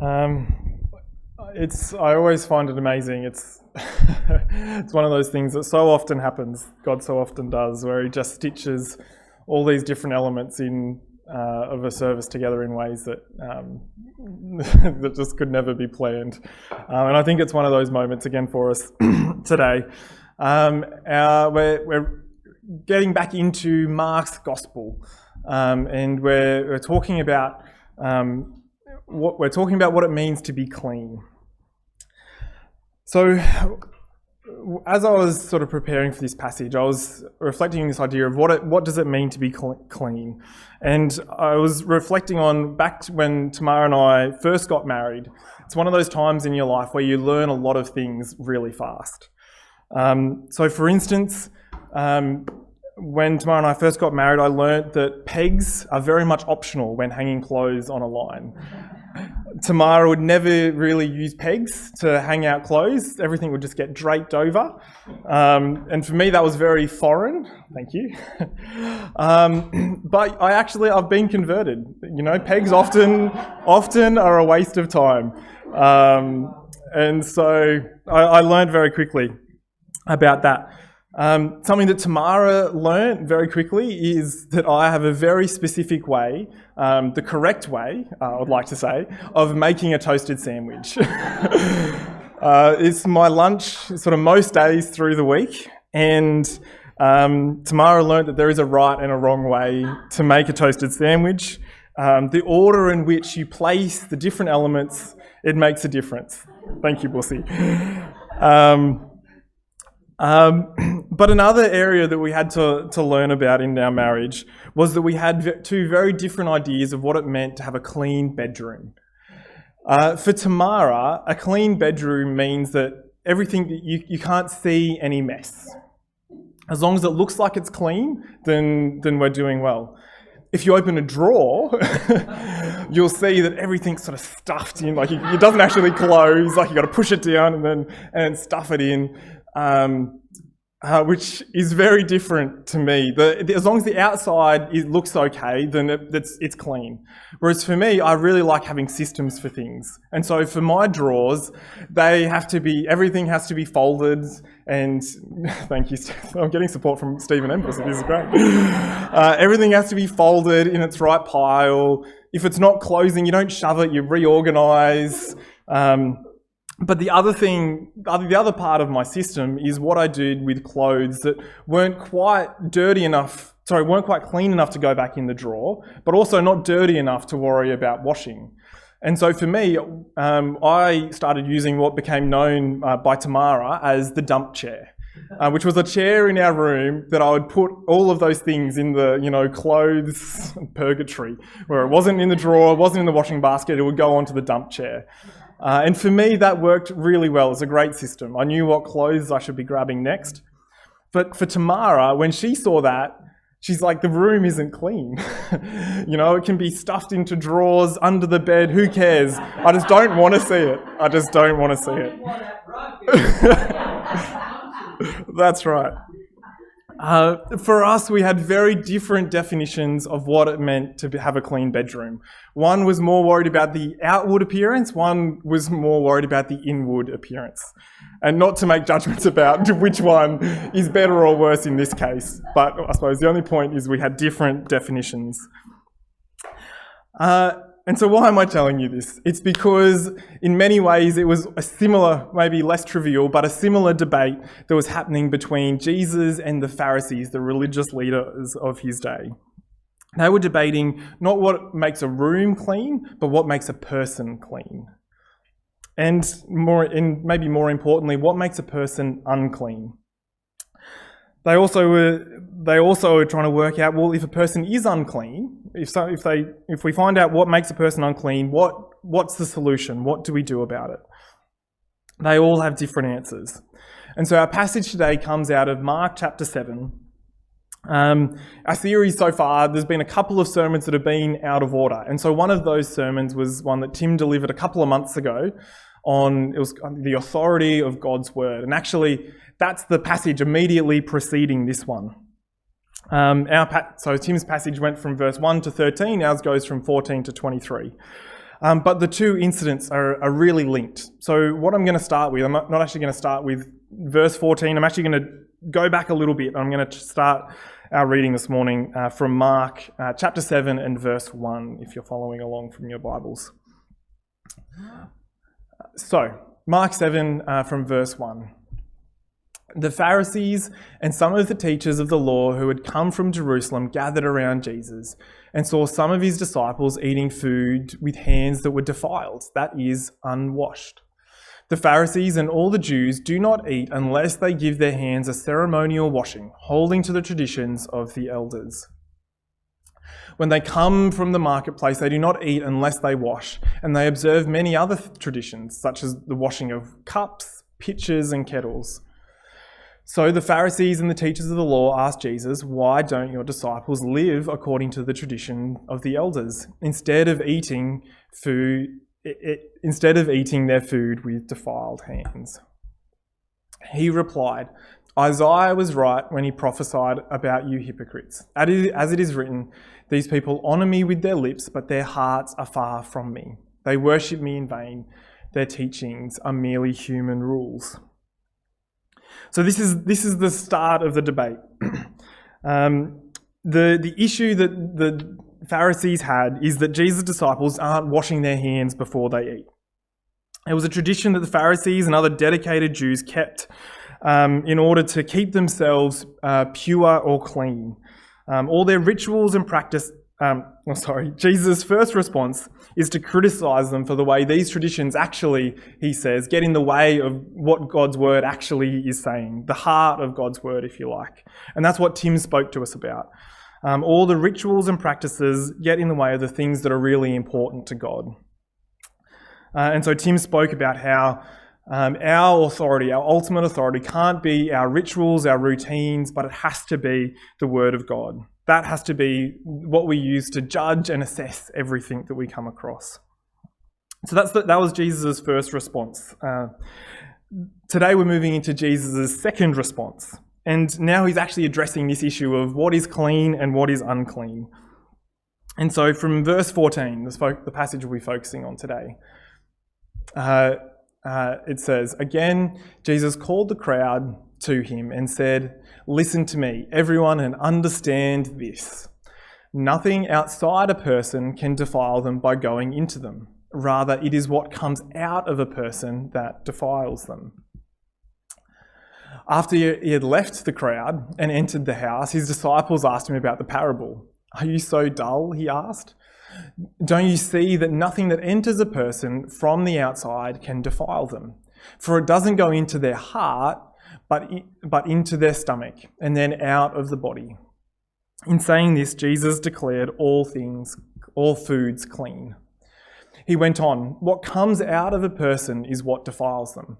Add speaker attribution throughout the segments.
Speaker 1: I always find it amazing. It's it's one of those things that so often happens. God so often does, where He just stitches all these different elements in of a service together in ways that that just could never be planned. And I think it's one of those moments again for us today. We're getting back into Mark's Gospel, and we're talking about what it means to be clean. So, as I was sort of preparing for this passage, I was reflecting on this idea of what does it mean to be clean, and I was reflecting on back when Tamara and I first got married. It's one of those times in your life where you learn a lot of things really fast. So, for instance, when Tamara and I first got married, I learnt that pegs are very much optional when hanging clothes on a line. Tamara would never really use pegs to hang out clothes. Everything would just get draped over. And for me, that was very foreign. Thank you. But I've been converted. You know, pegs often are a waste of time. And so I learned very quickly about that. Something that Tamara learnt very quickly is that I have a very specific way, the correct way, I would like to say, of making a toasted sandwich. It's my lunch sort of most days through the week, and Tamara learnt that there is a right and a wrong way to make a toasted sandwich. The order in which you place the different elements, it makes a difference. Thank you, Bussy. But another area that we had to learn about in our marriage was that we had two very different ideas of what it meant to have a clean bedroom. For Tamara, a clean bedroom means that everything, you can't see any mess. As long as it looks like it's clean, then we're doing well. If you open a drawer, you'll see that everything's sort of stuffed in, like it doesn't actually close, like you got to push it down and stuff it in. Which is very different to me. As long as the outside looks okay, then it's clean. Whereas for me, I really like having systems for things. And so for my drawers, everything has to be folded, and thank you, I'm getting support from Stephen Embers, this is great. Everything has to be folded in its right pile. If it's not closing, you don't shove it, you reorganise. But the other part of my system is what I did with clothes that weren't quite clean enough to go back in the drawer, but also not dirty enough to worry about washing. And so for me, I started using what became known by Tamara as the dump chair, which was a chair in our room that I would put all of those things in the, clothes purgatory, where it wasn't in the drawer, it wasn't in the washing basket, it would go onto the dump chair. And for me, that worked really well. It was a great system. I knew what clothes I should be grabbing next. But for Tamara, when she saw that, she's like, the room isn't clean. It can be stuffed into drawers, under the bed, who cares? I just don't want to see it. I just don't want to see it. That's right. For us, we had very different definitions of what it meant to have a clean bedroom. One was more worried about the outward appearance, one was more worried about the inward appearance. And not to make judgments about which one is better or worse in this case, but I suppose the only point is we had different definitions. And so why am I telling you this? It's because in many ways it was a similar, maybe less trivial, but a similar debate that was happening between Jesus and the Pharisees, the religious leaders of his day. They were debating not what makes a room clean, but what makes a person clean. And maybe more importantly, what makes a person unclean. They also were trying to work out, well, if a person is unclean, if we find out what makes a person unclean, what's the solution? What do we do about it? They all have different answers. And so our passage today comes out of Mark chapter 7. Our series so far, there's been a couple of sermons that have been out of order. And so one of those sermons was one that Tim delivered a couple of months ago on the authority of God's word. And actually, that's the passage immediately preceding this one. So Tim's passage went from verse 1 to 13, ours goes from 14 to 23. But the two incidents are really linked. So what I'm going to start with, I'm not actually going to start with verse 14. I'm actually going to go back a little bit. I'm going to start our reading this morning from Mark chapter 7 and verse 1, if you're following along from your Bibles. So, Mark 7 from verse 1. The Pharisees and some of the teachers of the law who had come from Jerusalem gathered around Jesus and saw some of his disciples eating food with hands that were defiled, that is, unwashed. The Pharisees and all the Jews do not eat unless they give their hands a ceremonial washing, holding to the traditions of the elders. When they come from the marketplace, they do not eat unless they wash, and they observe many other traditions, such as the washing of cups, pitchers, and kettles. So the Pharisees and the teachers of the law asked Jesus, "Why don't your disciples live according to the tradition of the elders, instead of eating their food with defiled hands?" He replied, "Isaiah was right when he prophesied about you hypocrites. As it is written, these people honour me with their lips, but their hearts are far from me. They worship me in vain. Their teachings are merely human rules." So this is the start of the debate. The issue that the Pharisees had is that Jesus' disciples aren't washing their hands before they eat. It was a tradition that the Pharisees and other dedicated Jews kept in order to keep themselves pure or clean. All their rituals and practice. Jesus' first response is to criticise them for the way these traditions actually, he says, get in the way of what God's word actually is saying, the heart of God's word, if you like. And that's what Tim spoke to us about. All the rituals and practices get in the way of the things that are really important to God. And so Tim spoke about how our authority, our ultimate authority, can't be our rituals, our routines, but it has to be the word of God. That has to be what we use to judge and assess everything that we come across. So that was Jesus' first response. Today we're moving into Jesus' second response. And now he's actually addressing this issue of what is clean and what is unclean. And so from verse 14, the passage we'll be focusing on today, it says, "Again, Jesus called the crowd to him and said, 'Listen to me, everyone, and understand this. Nothing outside a person can defile them by going into them. Rather, it is what comes out of a person that defiles them.' After he had left the crowd and entered the house, his disciples asked him about the parable. 'Are you so dull?' he asked. 'Don't you see that nothing that enters a person from the outside can defile them? For it doesn't go into their heart, but into their stomach, and then out of the body.' In saying this, Jesus declared all foods clean. He went on, 'What comes out of a person is what defiles them.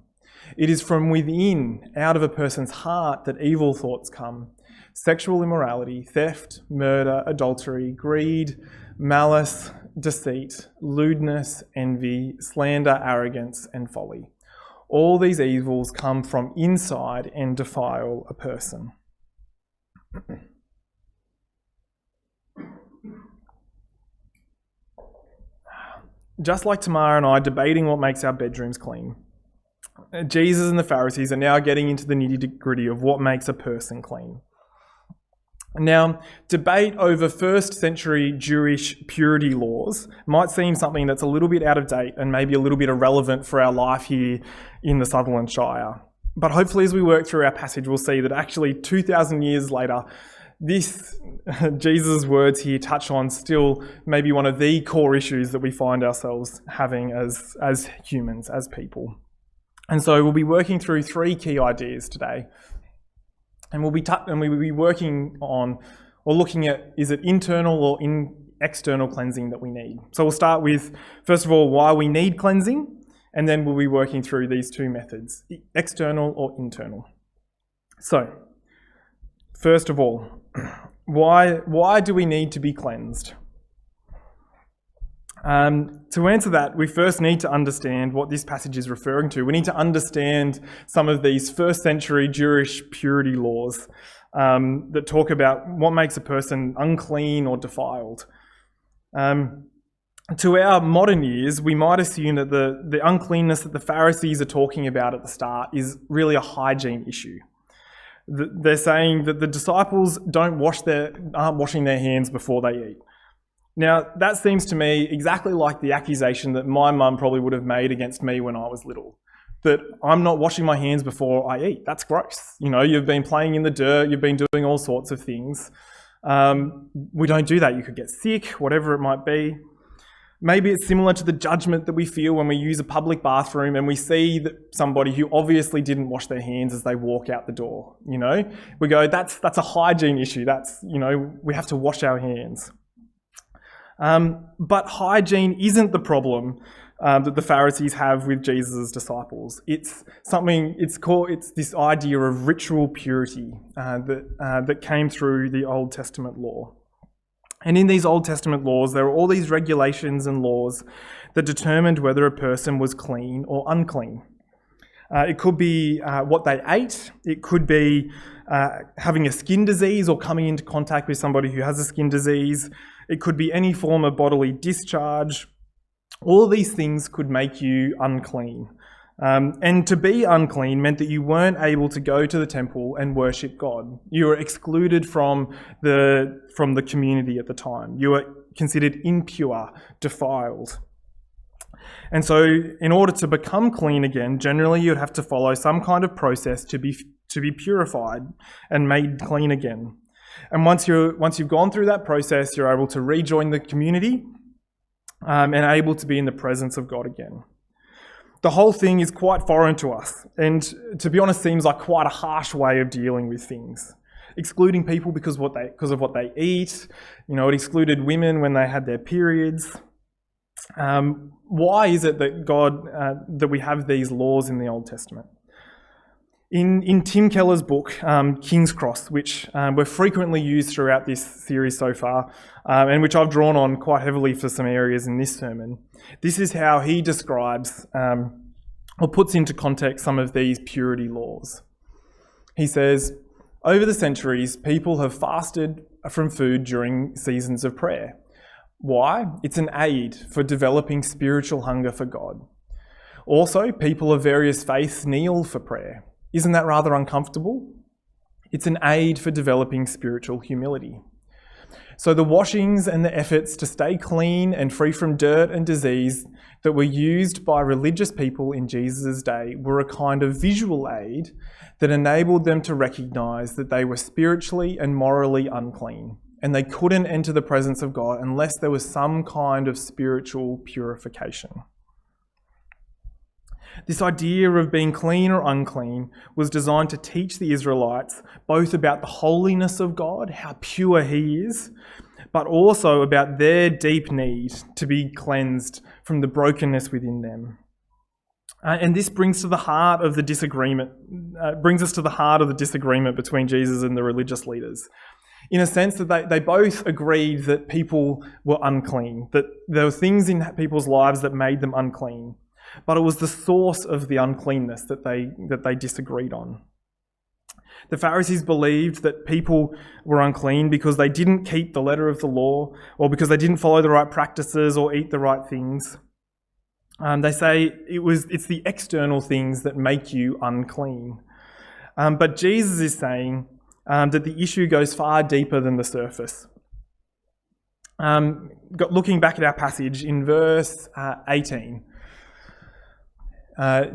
Speaker 1: It is from within, out of a person's heart, that evil thoughts come: sexual immorality, theft, murder, adultery, greed, malice, deceit, lewdness, envy, slander, arrogance, and folly. All these evils come from inside and defile a person.'" Just like Tamara and I debating what makes our bedrooms clean, Jesus and the Pharisees are now getting into the nitty-gritty of what makes a person clean. Now, debate over first century Jewish purity laws might seem something that's a little bit out of date and maybe a little bit irrelevant for our life here in the Sutherland Shire. But hopefully as we work through our passage, we'll see that actually 2,000 years later, this Jesus' words here touch on still maybe one of the core issues that we find ourselves having as humans, as people. And so we'll be working through three key ideas today. And we will be working on or looking at, is it internal or external cleansing that we need? So we'll start with, first of all, why we need cleansing, and then we'll be working through these two methods, external or internal. So, first of all, why do we need to be cleansed? To answer that, we first need to understand what this passage is referring to. We need to understand some of these first century Jewish purity laws that talk about what makes a person unclean or defiled. To our modern ears, we might assume that the uncleanness that the Pharisees are talking about at the start is really a hygiene issue. They're saying that the disciples aren't washing their hands before they eat. Now, that seems to me exactly like the accusation that my mum probably would have made against me when I was little. That I'm not washing my hands before I eat. That's gross. You know, you've been playing in the dirt, you've been doing all sorts of things. We don't do that. You could get sick, whatever it might be. Maybe it's similar to the judgment that we feel when we use a public bathroom and we see that somebody who obviously didn't wash their hands as they walk out the door. You know, we go, that's a hygiene issue. We have to wash our hands. But hygiene isn't the problem that the Pharisees have with Jesus' disciples. It's this idea of ritual purity that came through the Old Testament law. And in these Old Testament laws, there are all these regulations and laws that determined whether a person was clean or unclean. It could be what they ate. It could be having a skin disease or coming into contact with somebody who has a skin disease. It could be any form of bodily discharge. All these things could make you unclean. And to be unclean meant that you weren't able to go to the temple and worship God. You were excluded from the community at the time. You were considered impure, defiled. And so in order to become clean again, generally you'd have to follow some kind of process to be purified and made clean again. And once you've gone through that process, you're able to rejoin the community and able to be in the presence of God again. The whole thing is quite foreign to us, and to be honest, seems like quite a harsh way of dealing with things. Excluding people because of what they eat. You know, it excluded women when they had their periods. Why is it that that we have these laws in the Old Testament? In Tim Keller's book, King's Cross, which were frequently used throughout this series so far, and which I've drawn on quite heavily for some areas in this sermon, this is how he describes or puts into context some of these purity laws. He says, over the centuries, people have fasted from food during seasons of prayer. Why? It's an aid for developing spiritual hunger for God. Also, people of various faiths kneel for prayer. Isn't that rather uncomfortable? It's an aid for developing spiritual humility. So the washings and the efforts to stay clean and free from dirt and disease that were used by religious people in Jesus' day were a kind of visual aid that enabled them to recognise that they were spiritually and morally unclean, and they couldn't enter the presence of God unless there was some kind of spiritual purification. This idea of being clean or unclean was designed to teach the Israelites both about the holiness of God, how pure He is, but also about their deep need to be cleansed from the brokenness within them. And this brings us to the heart of the disagreement between Jesus and the religious leaders. In a sense that they both agreed that people were unclean, that there were things in people's lives that made them unclean. But it was the source of the uncleanness that they disagreed on. The Pharisees believed that people were unclean because they didn't keep the letter of the law, or because they didn't follow the right practices or eat the right things. They say it's the external things that make you unclean. But Jesus is saying that the issue goes far deeper than the surface. Looking back at our passage in verse 18,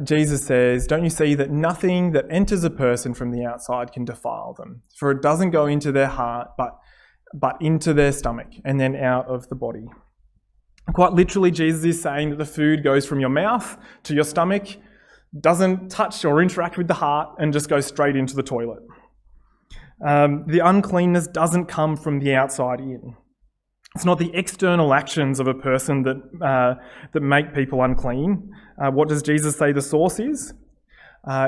Speaker 1: Jesus says, "Don't you see that nothing that enters a person from the outside can defile them? For it doesn't go into their heart, but into their stomach, and then out of the body." Quite literally, Jesus is saying that the food goes from your mouth to your stomach, doesn't touch or interact with the heart, and just goes straight into the toilet. The uncleanness doesn't come from the outside in. It's not the external actions of a person that make people unclean. What does Jesus say the source is?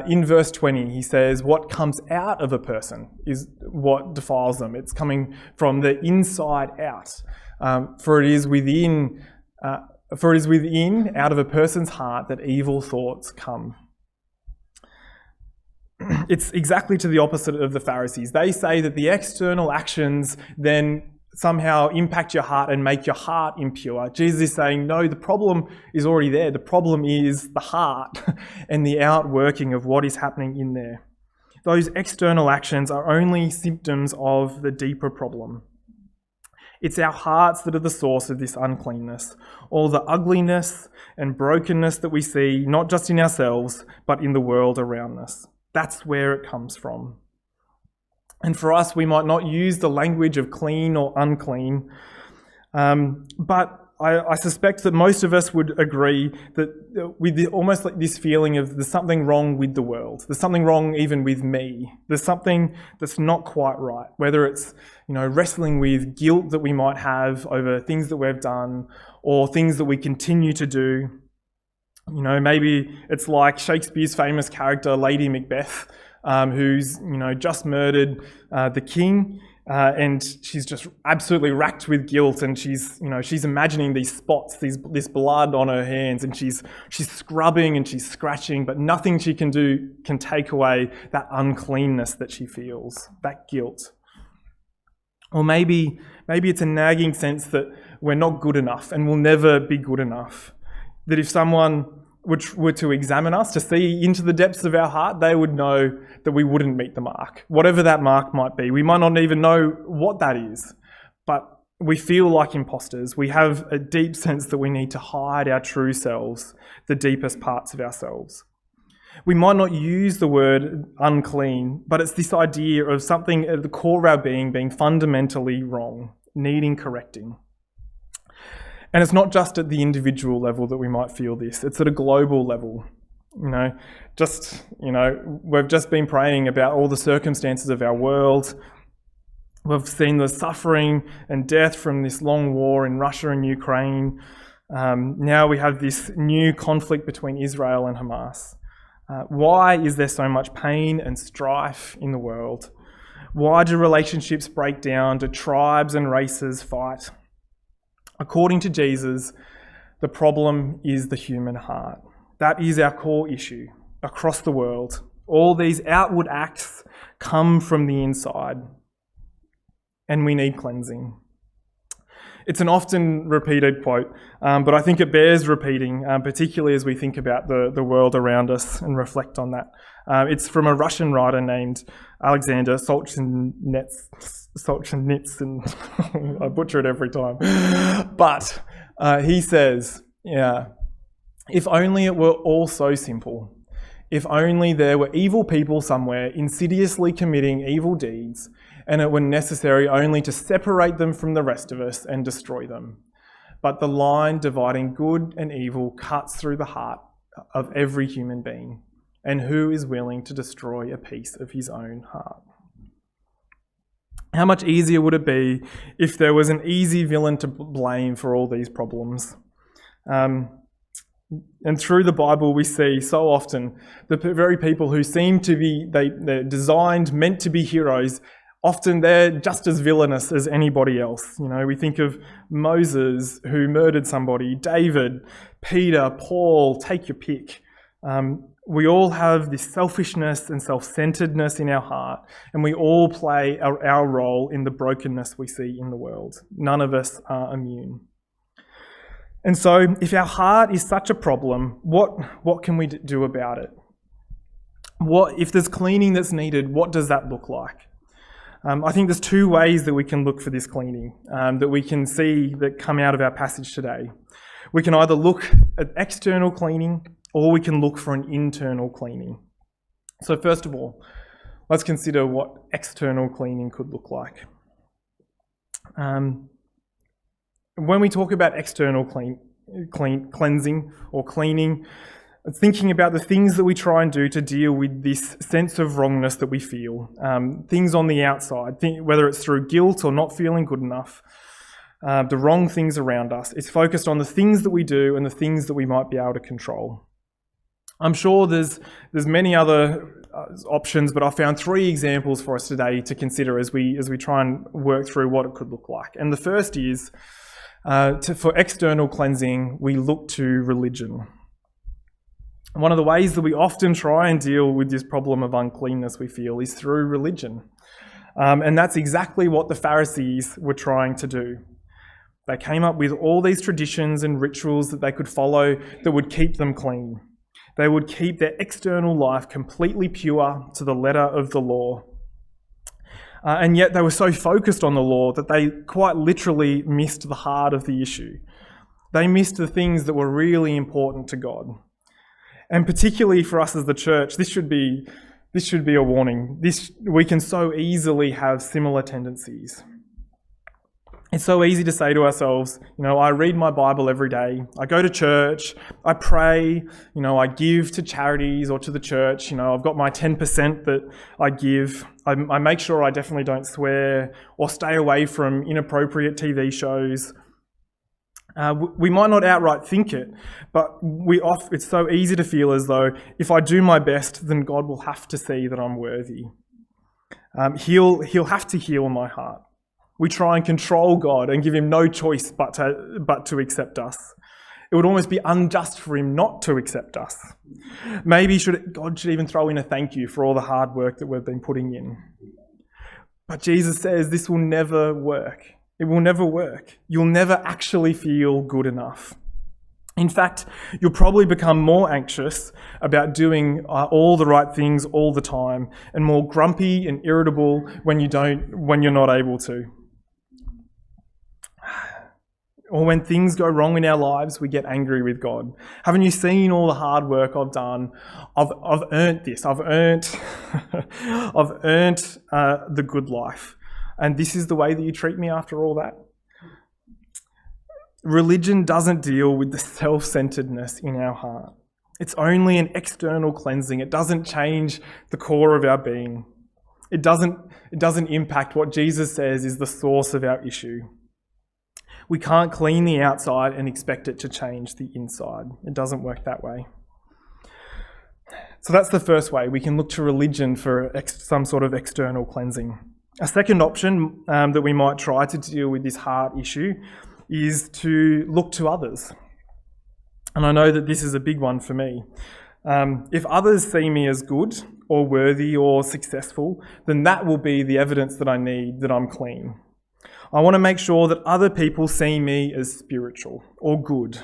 Speaker 1: In verse 20, he says, what comes out of a person is what defiles them. It's coming from the inside out. For it is within, out of a person's heart, that evil thoughts come. It's exactly to the opposite of the Pharisees. They say that the external actions then somehow impact your heart and make your heart impure. Jesus is saying, no, the problem is already there. The problem is the heart and the outworking of what is happening in there. Those external actions are only symptoms of the deeper problem. It's our hearts that are the source of this uncleanness, all the ugliness and brokenness that we see, not just in ourselves, but in the world around us. That's where it comes from. And for us, we might not use the language of clean or unclean, but I suspect that most of us would agree that with almost like this feeling of there's something wrong with the world. There's something wrong even with me. There's something that's not quite right, whether it's, wrestling with guilt that we might have over things that we've done or things that we continue to do. Maybe it's like Shakespeare's famous character, Lady Macbeth, who's, just murdered the king. And she's just absolutely racked with guilt, and she's imagining these spots, this blood on her hands, and she's scrubbing and she's scratching, but nothing she can do can take away that uncleanness that she feels, that guilt. Or maybe it's a nagging sense that we're not good enough and will never be good enough. That if someone were to examine us, to see into the depths of our heart, they would know that we wouldn't meet the mark, whatever that mark might be. We might not even know what that is, but we feel like imposters. We have a deep sense that we need to hide our true selves, the deepest parts of ourselves. We might not use the word unclean, but it's this idea of something at the core of our being fundamentally wrong, needing correcting. And it's not just at the individual level that we might feel this, it's at a global level. We've just been praying about all the circumstances of our world. We've seen the suffering and death from this long war in Russia and Ukraine. Now we have this new conflict between Israel and Hamas. Why is there so much pain and strife in the world? Why do relationships break down? Do tribes and races fight? According to Jesus, the problem is the human heart. That is our core issue across the world. All these outward acts come from the inside, and we need cleansing. It's an often repeated quote, but I think it bears repeating, particularly as we think about the world around us and reflect on that. It's from a Russian writer named Alexander Solzhenitsyn. I butcher it every time. But he says, if only it were all so simple. If only there were evil people somewhere insidiously committing evil deeds, and it were necessary only to separate them from the rest of us and destroy them. But the line dividing good and evil cuts through the heart of every human being, and who is willing to destroy a piece of his own heart? How much easier would it be if there was an easy villain to blame for all these problems? And through the Bible, we see so often the very people who seem to be, they're designed, meant to be heroes, often they're just as villainous as anybody else. We think of Moses, who murdered somebody, David, Peter, Paul, take your pick. We all have this selfishness and self-centeredness in our heart, and we all play our role in the brokenness we see in the world. None of us are immune. And so, if our heart is such a problem, what can we do about it? If there's cleaning that's needed, what does that look like? I think there's two ways that we can look for this cleaning, that we can see that come out of our passage today. We can either look at external cleaning, or we can look for an internal cleaning. So first of all, let's consider what external cleaning could look like. When we talk about external cleansing or cleaning, thinking about the things that we try and do to deal with this sense of wrongness that we feel, things on the outside, whether it's through guilt or not feeling good enough, the wrong things around us. It's focused on the things that we do and the things that we might be able to control. I'm sure there's many other options, but I found 3 examples for us today to consider as we try and work through what it could look like. And the first is, for external cleansing, we look to religion. One of the ways that we often try and deal with this problem of uncleanness we feel is through religion. And that's exactly what the Pharisees were trying to do. They came up with all these traditions and rituals that they could follow that would keep them clean. They would keep their external life completely pure to the letter of the law. And yet they were so focused on the law that they quite literally missed the heart of the issue. They missed the things that were really important to God. And particularly for us as the church, this should be a warning. We can so easily have similar tendencies. It's so easy to say to ourselves, I read my Bible every day, I go to church, I pray, I give to charities or to the church, I've got my 10% that I give. I make sure I definitely don't swear or stay away from inappropriate TV shows. We might not outright think it, but it's so easy to feel as though if I do my best, then God will have to see that I'm worthy. He'll have to heal my heart. We try and control God and give him no choice but to accept us. It would almost be unjust for him not to accept us. Maybe God should even throw in a thank you for all the hard work that we've been putting in. But Jesus says this will never work. It will never work. You'll never actually feel good enough. In fact, you'll probably become more anxious about doing all the right things all the time and more grumpy and irritable when you're not able to. Or when things go wrong in our lives, we get angry with God. Haven't you seen all the hard work I've done? I've earned this. I've earned the good life. And this is the way that you treat me after all that? Religion doesn't deal with the self-centeredness in our heart. It's only an external cleansing. It doesn't change the core of our being. It doesn't impact what Jesus says is the source of our issue. We can't clean the outside and expect it to change the inside. It doesn't work that way. So that's the first way. We can look to religion for some sort of external cleansing. A second option that we might try to deal with this heart issue is to look to others. And I know that this is a big one for me. If others see me as good or worthy or successful, then that will be the evidence that I need that I'm clean. I want to make sure that other people see me as spiritual or good.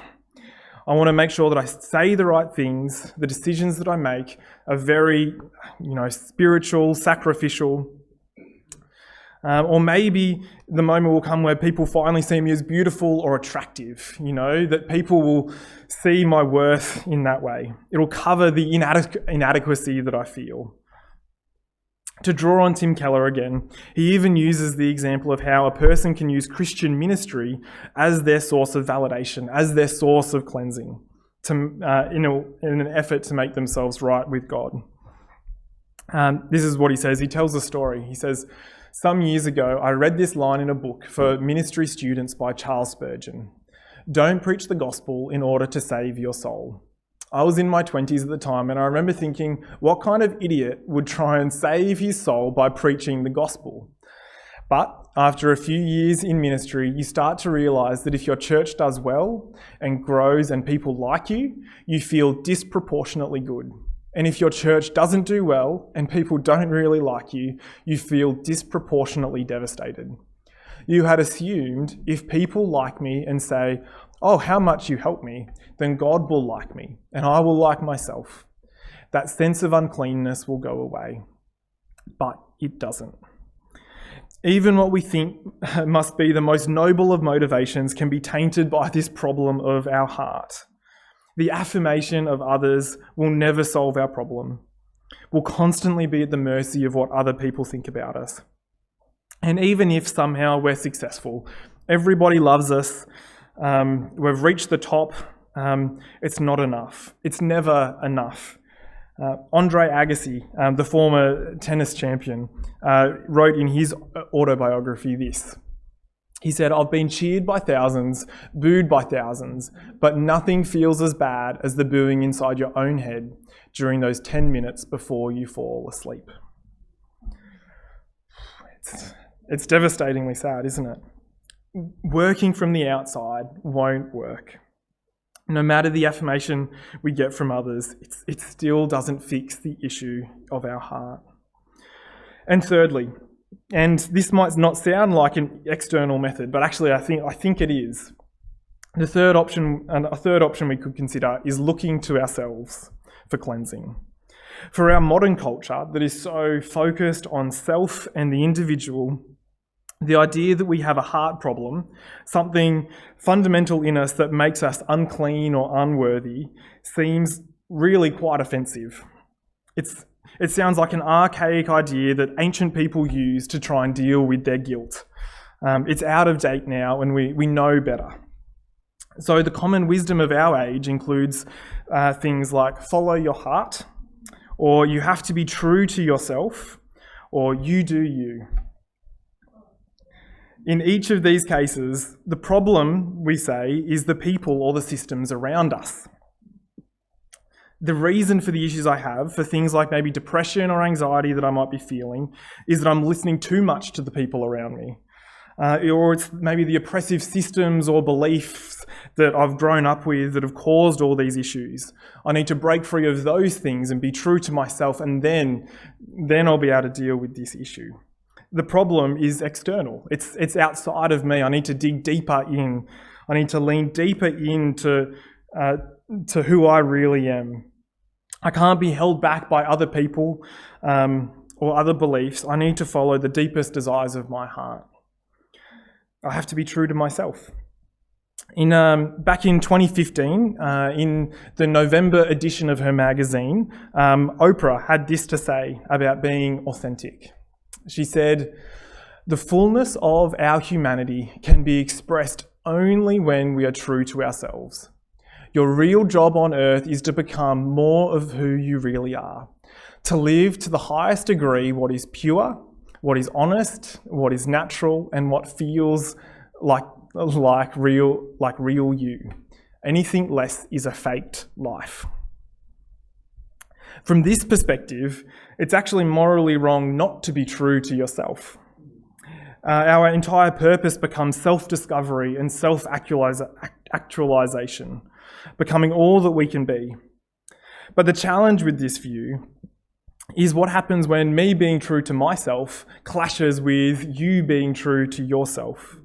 Speaker 1: I want to make sure that I say the right things, the decisions that I make are very, spiritual, sacrificial. Or maybe the moment will come where people finally see me as beautiful or attractive, that people will see my worth in that way. It'll cover the inadequacy that I feel. To draw on Tim Keller again, he even uses the example of how a person can use Christian ministry as their source of validation, as their source of cleansing, in an effort to make themselves right with God. This is what he says. He tells a story. He says, "Some years ago, I read this line in a book for ministry students by Charles Spurgeon. Don't preach the gospel in order to save your soul. I was in my 20s at the time, and I remember thinking, what kind of idiot would try and save his soul by preaching the gospel? But after a few years in ministry, you start to realise that if your church does well and grows and people like you, you feel disproportionately good. And if your church doesn't do well and people don't really like you, you feel disproportionately devastated. You had assumed if people like me and say, 'Oh, how much you help me,' then God will like me and I will like myself. That sense of uncleanness will go away." But it doesn't. Even what we think must be the most noble of motivations can be tainted by this problem of our heart. The affirmation of others will never solve our problem. We'll constantly be at the mercy of what other people think about us. And even if somehow we're successful, everybody loves us, we've reached the top, it's not enough. It's never enough. Andre Agassi, the former tennis champion, wrote in his autobiography this. He said, "I've been cheered by thousands, booed by thousands, but nothing feels as bad as the booing inside your own head during those 10 minutes before you fall asleep." It's devastatingly sad, isn't it? Working from the outside won't work. No matter the affirmation we get from others, it still doesn't fix the issue of our heart. And thirdly, And this might not sound like an external method, but actually I think it is. A third option we could consider is looking to ourselves for cleansing. For our modern culture that is so focused on self and the individual, the idea that we have a heart problem, something fundamental in us that makes us unclean or unworthy, seems really quite offensive. It sounds like an archaic idea that ancient people used to try and deal with their guilt. It's out of date now and we know better. So the common wisdom of our age includes things like follow your heart, or you have to be true to yourself, or you do you. In each of these cases, the problem, we say, is the people or the systems around us. The reason for the issues I have, for things like maybe depression or anxiety that I might be feeling, is that I'm listening too much to the people around me. Or it's maybe the oppressive systems or beliefs that I've grown up with that have caused all these issues. I need to break free of those things and be true to myself, and then I'll be able to deal with this issue. The problem is external. It's outside of me. I need to dig deeper in. I need to lean deeper into to who I really am. I can't be held back by other people or other beliefs. I need to follow the deepest desires of my heart. I have to be true to myself. Back in 2015, in the November edition of her magazine, Oprah had this to say about being authentic. She said, "The fullness of our humanity can be expressed only when we are true to ourselves. Your real job on earth is to become more of who you really are, to live to the highest degree what is pure, what is honest, what is natural, and what feels like real you. Anything less is a faked life." From this perspective, it's actually morally wrong not to be true to yourself. Our entire purpose becomes self-discovery and self-actualization, becoming all that we can be. But the challenge with this view is what happens when me being true to myself clashes with you being true to yourself.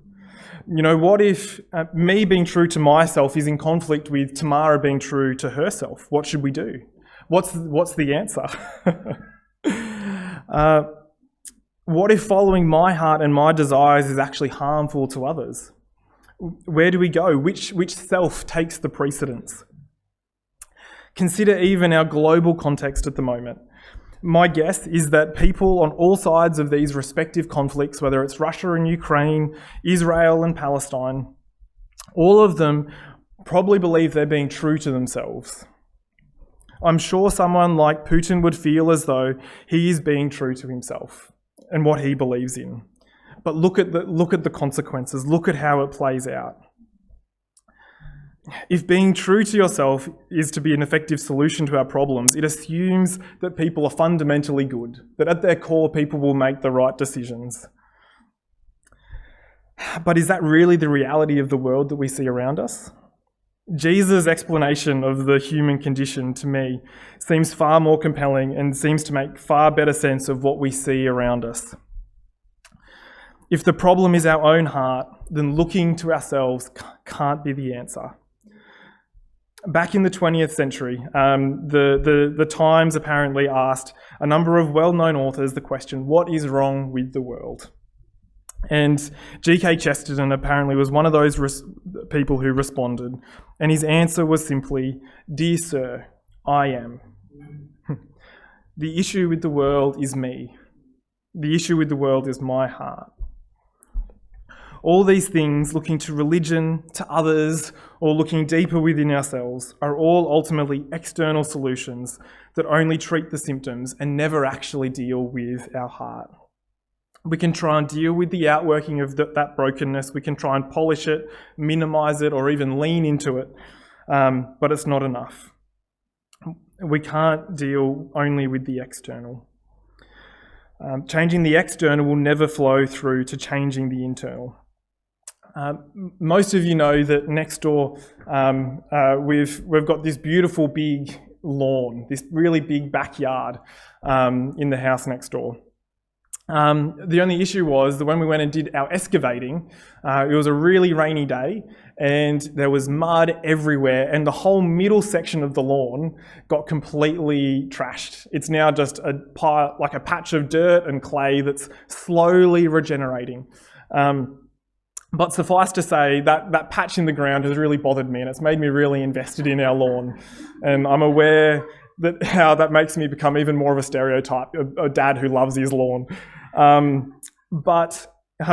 Speaker 1: You know, what if me being true to myself is in conflict with Tamara being true to herself? What should we do? What's the answer? What if following my heart and my desires is actually harmful to others? Where do we go? Which self takes the precedence? Consider even our global context at the moment. My guess is that people on all sides of these respective conflicts, whether it's Russia and Ukraine, Israel and Palestine, all of them probably believe they're being true to themselves. I'm sure someone like Putin would feel as though he is being true to himself and what he believes in. But look at the consequences. Look at how it plays out. If being true to yourself is to be an effective solution to our problems, it assumes that people are fundamentally good, that at their core people will make the right decisions. But is that really the reality of the world that we see around us? Jesus' explanation of the human condition to me seems far more compelling and seems to make far better sense of what we see around us. If the problem is our own heart, then looking to ourselves can't be the answer. Back in the 20th century, the Times apparently asked a number of well-known authors the question, what is wrong with the world? And G.K. Chesterton apparently was one of those people who responded, and his answer was simply, "Dear sir, I am." The issue with the world is me. The issue with the world is my heart. All these things, looking to religion, to others, or looking deeper within ourselves, are all ultimately external solutions that only treat the symptoms and never actually deal with our heart. We can try and deal with the outworking of that brokenness. We can try and polish it, minimise it, or even lean into it, but it's not enough. We can't deal only with the external. Changing the external will never flow through to changing the internal. Most of you know that next door we've got this beautiful big lawn, this really big backyard in the house next door. The only issue was that when we went and did our excavating, it was a really rainy day and there was mud everywhere and the whole middle section of the lawn got completely trashed. It's now just like a patch of dirt and clay that's slowly regenerating. But suffice to say, that patch in the ground has really bothered me and it's made me really invested in our lawn. And I'm aware that how that makes me become even more of a stereotype, a dad who loves his lawn. But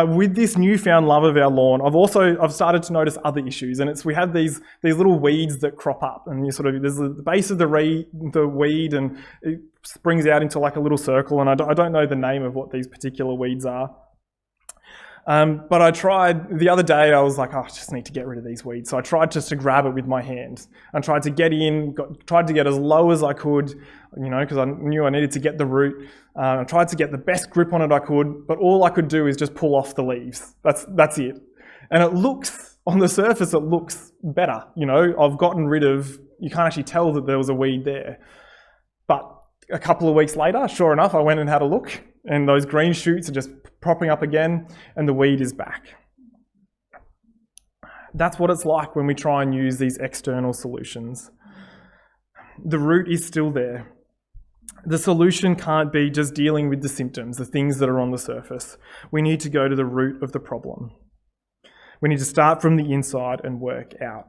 Speaker 1: with this newfound love of our lawn, I've started to notice other issues, and we have these little weeds that crop up, and there's the base of the weed, and it springs out into like a little circle, and I don't know the name of what these particular weeds are. But I tried, the other day I was like, I just need to get rid of these weeds. So I tried just to grab it with my hand and tried to get in, tried to get as low as I could, because I knew I needed to get the root. I tried to get the best grip on it I could, but all I could do is just pull off the leaves. That's it. And it looks, on the surface, it looks better. I've gotten rid of, you can't actually tell that there was a weed there. But a couple of weeks later, sure enough, I went and had a look, and those green shoots are just propping up again, and the weed is back. That's what it's like when we try and use these external solutions. The root is still there. The solution can't be just dealing with the symptoms, the things that are on the surface. We need to go to the root of the problem. We need to start from the inside and work out.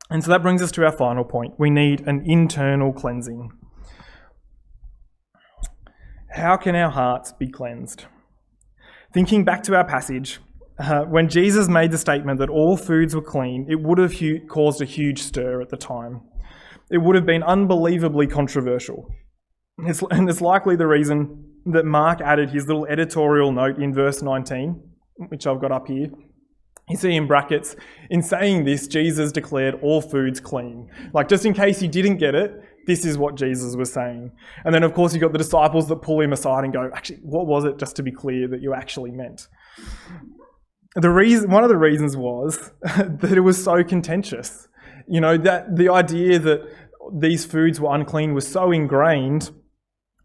Speaker 1: And so that brings us to our final point. We need an internal cleansing. How can our hearts be cleansed? Thinking back to our passage, when Jesus made the statement that all foods were clean, it would have caused a huge stir at the time. It would have been unbelievably controversial. And it's likely the reason that Mark added his little editorial note in verse 19, which I've got up here. You see in brackets, in saying this, Jesus declared all foods clean. Like, just in case you didn't get it, this is what Jesus was saying. And then, of course, you've got the disciples that pull him aside and go, actually, what was it, just to be clear, that you actually meant? One of the reasons was that it was so contentious. That the idea that these foods were unclean was so ingrained,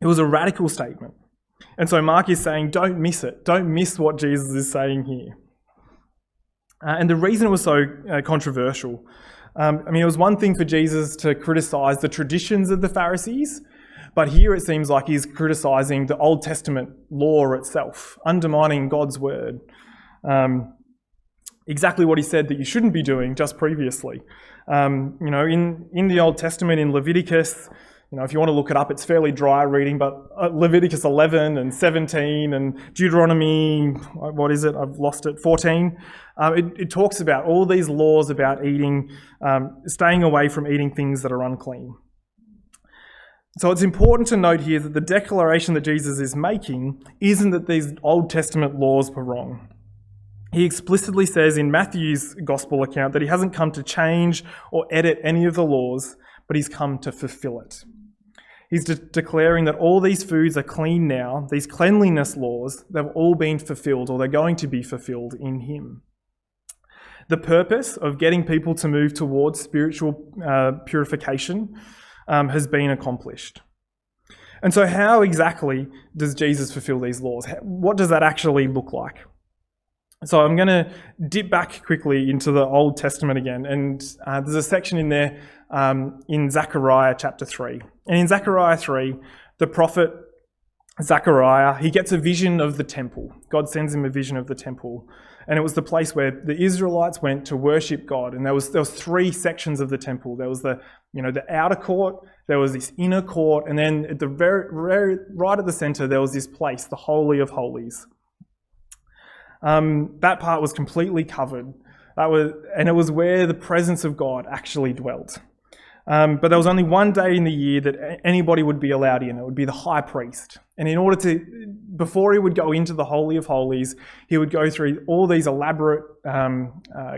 Speaker 1: it was a radical statement. And so Mark is saying, don't miss it. Don't miss what Jesus is saying here. And the reason it was so controversial, it was one thing for Jesus to criticise the traditions of the Pharisees, but here it seems like he's criticising the Old Testament law itself, undermining God's word. Exactly what he said that you shouldn't be doing just previously. In the Old Testament, in Leviticus, if you want to look it up, it's fairly dry reading, but Leviticus 11 and 17 and Deuteronomy, what is it? I've lost it, 14. It talks about all these laws about eating, staying away from eating things that are unclean. So it's important to note here that the declaration that Jesus is making isn't that these Old Testament laws were wrong. He explicitly says in Matthew's gospel account that he hasn't come to change or edit any of the laws, but he's come to fulfill it. He's declaring that all these foods are clean now. These cleanliness laws, they've all been fulfilled, or they're going to be fulfilled in him. The purpose of getting people to move towards spiritual purification has been accomplished. And so how exactly does Jesus fulfill these laws? What does that actually look like? So I'm going to dip back quickly into the Old Testament again, and there's a section in there in Zechariah chapter 3. And in Zechariah 3, the prophet Zechariah, he gets a vision of the temple. God sends him a vision of the temple. And it was the place where the Israelites went to worship God. And there was 3 sections of the temple. There was the outer court, there was this inner court, and then at the very right at the center, there was this place, the Holy of Holies. That part was completely covered. And it was where the presence of God actually dwelt. But there was only one day in the year that anybody would be allowed in. It would be the high priest. And before he would go into the Holy of Holies, he would go through all these elaborate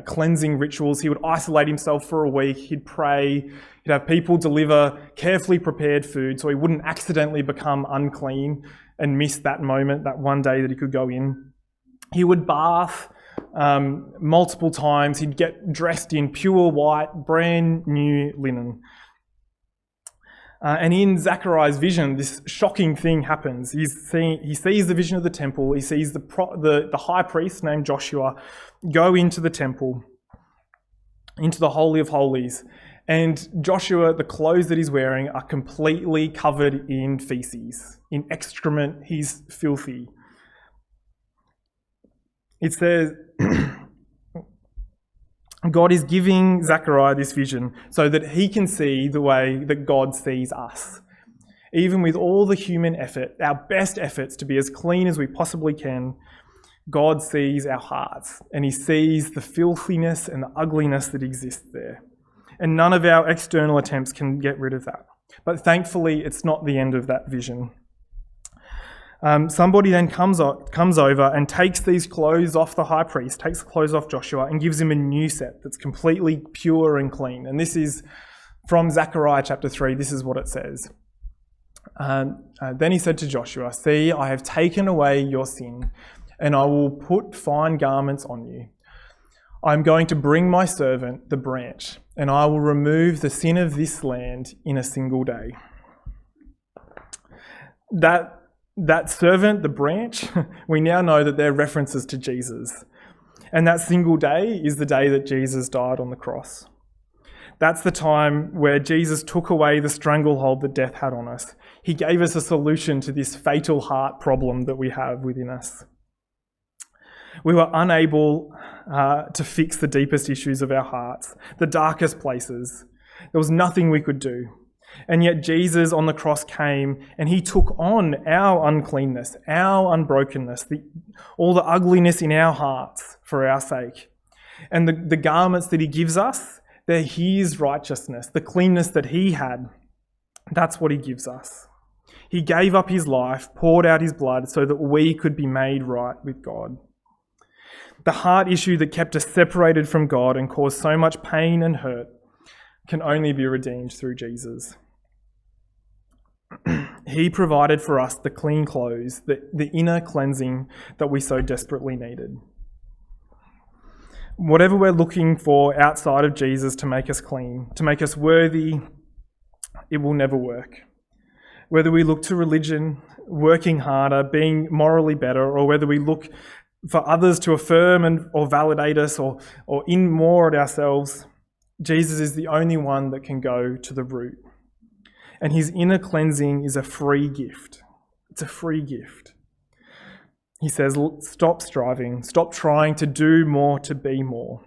Speaker 1: cleansing rituals. He would isolate himself for a week. He'd pray. He'd have people deliver carefully prepared food so he wouldn't accidentally become unclean and miss that moment, that one day that he could go in. He would bath multiple times. He'd get dressed in pure white, brand new linen. And in Zechariah's vision, this shocking thing happens. He sees the vision of the temple. He sees the high priest named Joshua go into the temple, into the Holy of Holies. And Joshua, the clothes that he's wearing are completely covered in feces, in excrement. He's filthy. It says, God is giving Zechariah this vision so that he can see the way that God sees us. Even with all the human effort, our best efforts to be as clean as we possibly can, God sees our hearts and he sees the filthiness and the ugliness that exists there. And none of our external attempts can get rid of that. But thankfully, it's not the end of that vision. Somebody then comes over and takes these clothes off the high priest, takes the clothes off Joshua and gives him a new set that's completely pure and clean. And this is from Zechariah chapter 3. This is what it says. Then he said to Joshua, "See, I have taken away your sin, and I will put fine garments on you. I am going to bring my servant, the branch, and I will remove the sin of this land in a single day." That servant, the branch, we now know that they're references to Jesus. And that single day is the day that Jesus died on the cross. That's the time where Jesus took away the stranglehold that death had on us. He gave us a solution to this fatal heart problem that we have within us. We were unable to fix the deepest issues of our hearts, the darkest places. There was nothing we could do. And yet Jesus on the cross came and he took on our uncleanness, our unbrokenness, all the ugliness in our hearts for our sake. And the garments that he gives us, they're his righteousness, the cleanness that he had. That's what he gives us. He gave up his life, poured out his blood so that we could be made right with God. The heart issue that kept us separated from God and caused so much pain and hurt can only be redeemed through Jesus. He provided for us the clean clothes, the inner cleansing that we so desperately needed. Whatever we're looking for outside of Jesus to make us clean, to make us worthy, it will never work. Whether we look to religion, working harder, being morally better, or whether we look for others to affirm or validate us or in more at ourselves, Jesus is the only one that can go to the root. And his inner cleansing is a free gift. It's a free gift. He says, stop striving, stop trying to do more to be more.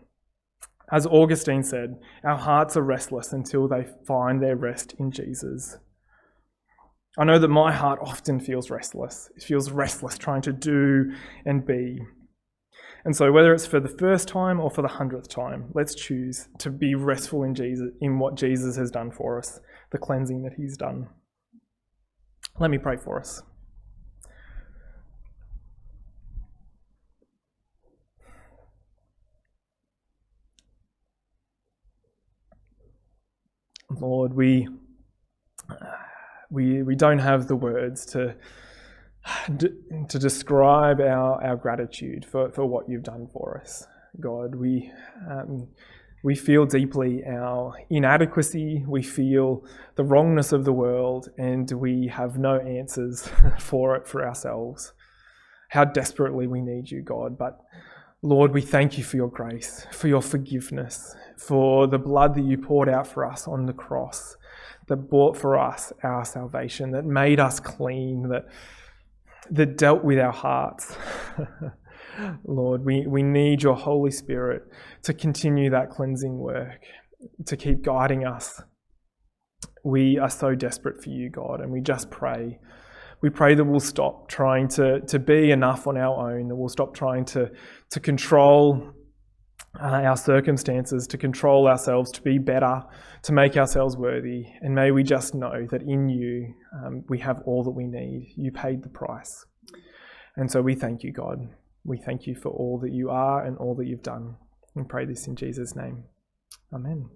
Speaker 1: As Augustine said, our hearts are restless until they find their rest in Jesus. I know that my heart often feels restless. It feels restless trying to do and be. And so whether it's for the first time or for the 100th time, let's choose to be restful in Jesus, in what Jesus has done for us, the cleansing that he's done. Let me pray for us. Lord, we don't have the words to describe our gratitude for what you've done for us. God, we feel deeply our inadequacy, we feel the wrongness of the world, and we have no answers for it for ourselves. How desperately we need you, God. But Lord, we thank you for your grace, for your forgiveness, for the blood that you poured out for us on the cross, that bought for us our salvation, that made us clean, that dealt with our hearts. Lord, we need your Holy Spirit to continue that cleansing work, to keep guiding us. We are so desperate for you, God, and we just pray. We pray that we'll stop trying to be enough on our own, that we'll stop trying to control our circumstances, to control ourselves, to be better, to make ourselves worthy. And may we just know that in you we have all that we need. You paid the price. And so we thank you, God. We thank you for all that you are and all that you've done. We pray this in Jesus' name. Amen.